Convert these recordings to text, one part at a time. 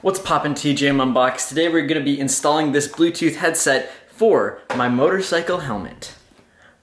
What's poppin' TJM Unbox? Today we're gonna be installing this Bluetooth headset for my motorcycle helmet.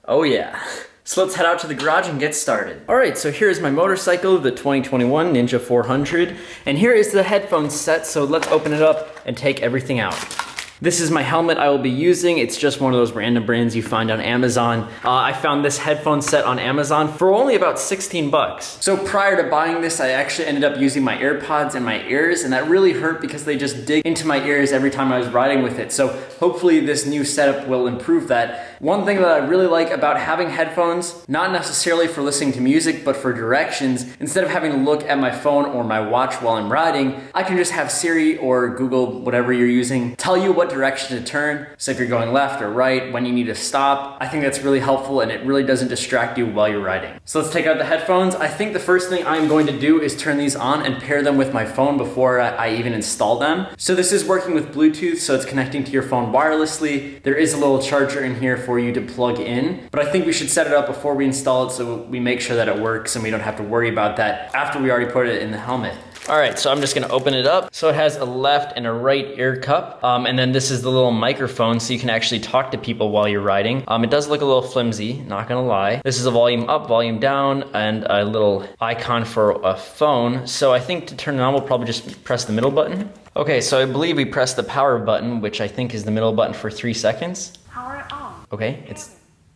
Oh yeah. So let's head out to the garage and get started. All right, so here's my motorcycle, the 2021 Ninja 400, and here is the headphone set, so let's open it up and take everything out. This is my helmet I will be using. It's just one of those random brands you find on Amazon. I found this headphone set on Amazon for only about 16 bucks. So prior to buying this, I actually ended up using my AirPods in my ears, and that really hurt because they just dig into my ears every time I was riding with it. So hopefully this new setup will improve that. One thing that I really like about having headphones, not necessarily for listening to music, but for directions, instead of having to look at my phone or my watch while I'm riding, I can just have Siri or Google, whatever you're using, tell you what direction to turn. So if you're going left or right, when you need to stop, I think that's really helpful and it really doesn't distract you while you're riding. So let's take out the headphones. I think the first thing I'm going to do is turn these on and pair them with my phone before I even install them. So this is working with Bluetooth, so it's connecting to your phone wirelessly. There is a little charger in here for you to plug in, but I think we should set it up before we install it so we make sure that it works and we don't have to worry about that after we already put it in the helmet. All right, so I'm just gonna open it up. So it has a left and a right ear cup, and then this is the little microphone so you can actually talk to people while you're riding. It does look a little flimsy, not gonna lie. This is a volume up, volume down, and a little icon for a phone. So I think to turn it on, we'll probably just press the middle button. Okay, so I believe we pressed the power button, which I think is the middle button for 3 seconds. Power on. Okay,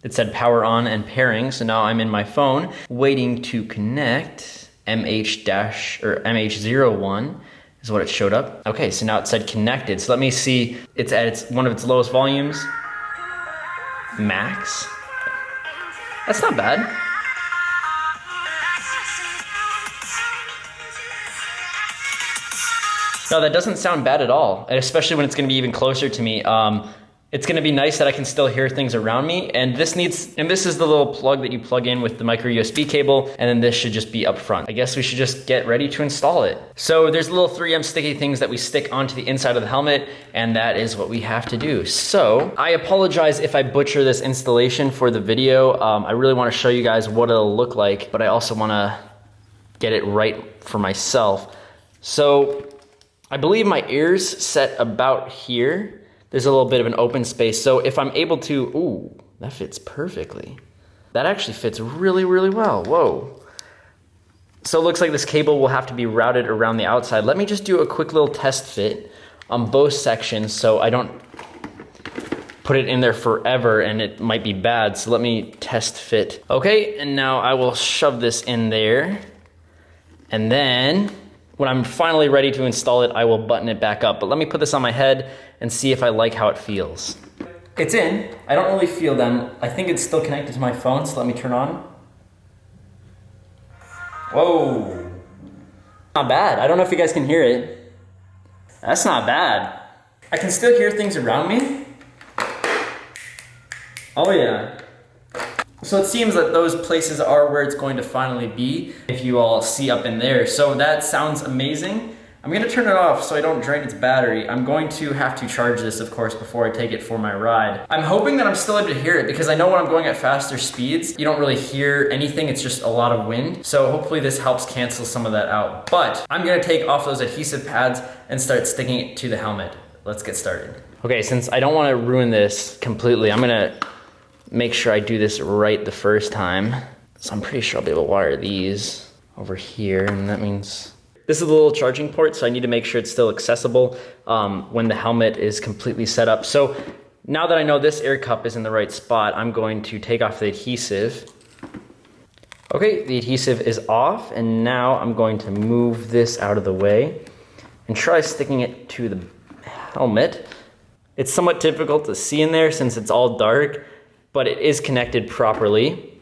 it said power on and pairing, so now I'm in my phone, waiting to connect. MH-01 is what it showed up. Okay, so now it said connected. So let me see, it's at one of its lowest volumes. Max. That's not bad. No, that doesn't sound bad at all, especially when it's gonna be even closer to me. It's gonna be nice that I can still hear things around me, and this is the little plug that you plug in with the micro USB cable, and then this should just be up front. I guess we should just get ready to install it. So there's little 3M sticky things that we stick onto the inside of the helmet, and that is what we have to do. So I apologize if I butcher this installation for the video. I really wanna show you guys what it'll look like, but I also wanna get it right for myself. So I believe my ears set about here. There's a little bit of an open space. So if I'm able to, ooh, that fits perfectly. That actually fits really, really well, whoa. So it looks like this cable will have to be routed around the outside. Let me just do a quick little test fit on both sections so I don't put it in there forever and it might be bad. So let me test fit. Okay, and now I will shove this in there. And then, when I'm finally ready to install it, I will button it back up. But let me put this on my head and see if I like how it feels. It's in. I don't really feel them. I think it's still connected to my phone, so let me turn on. Whoa. Not bad. I don't know if you guys can hear it. That's not bad. I can still hear things around me. Oh yeah. So it seems that those places are where it's going to finally be, if you all see up in there. So that sounds amazing. I'm gonna turn it off so I don't drain its battery. I'm going to have to charge this, of course, before I take it for my ride. I'm hoping that I'm still able to hear it because I know when I'm going at faster speeds, you don't really hear anything, it's just a lot of wind. So hopefully this helps cancel some of that out. But I'm gonna take off those adhesive pads and start sticking it to the helmet. Let's get started. Okay, since I don't wanna ruin this completely, I'm gonna make sure I do this right the first time. So I'm pretty sure I'll be able to wire these over here, and that means this is a little charging port, so I need to make sure it's still accessible when the helmet is completely set up. So now that I know this air cup is in the right spot, I'm going to take off the adhesive. Okay, the adhesive is off, and now I'm going to move this out of the way and try sticking it to the helmet. It's somewhat difficult to see in there since it's all dark, but it is connected properly.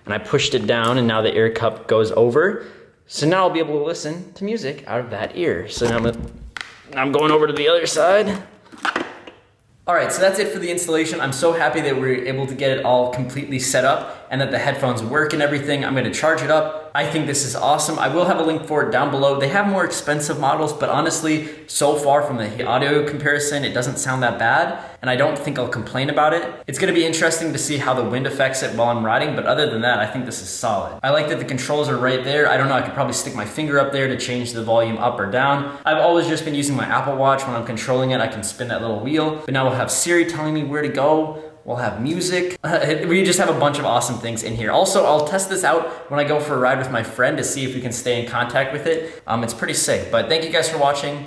And I pushed it down and now the ear cup goes over. So now I'll be able to listen to music out of that ear. So now I'm going over to the other side. All right, so that's it for the installation. I'm so happy that we were able to get it all completely set up and that the headphones work and everything. I'm gonna charge it up. I think this is awesome. I will have a link for it down below. They have more expensive models, but honestly, so far from the audio comparison, it doesn't sound that bad, and I don't think I'll complain about it. It's gonna be interesting to see how the wind affects it while I'm riding, but other than that, I think this is solid. I like that the controls are right there. I don't know, I could probably stick my finger up there to change the volume up or down. I've always just been using my Apple Watch. When I'm controlling it, I can spin that little wheel, but now we'll have Siri telling me where to go. We'll have music. We just have a bunch of awesome things in here. Also, I'll test this out when I go for a ride with my friend to see if we can stay in contact with it. It's pretty sick, but thank you guys for watching.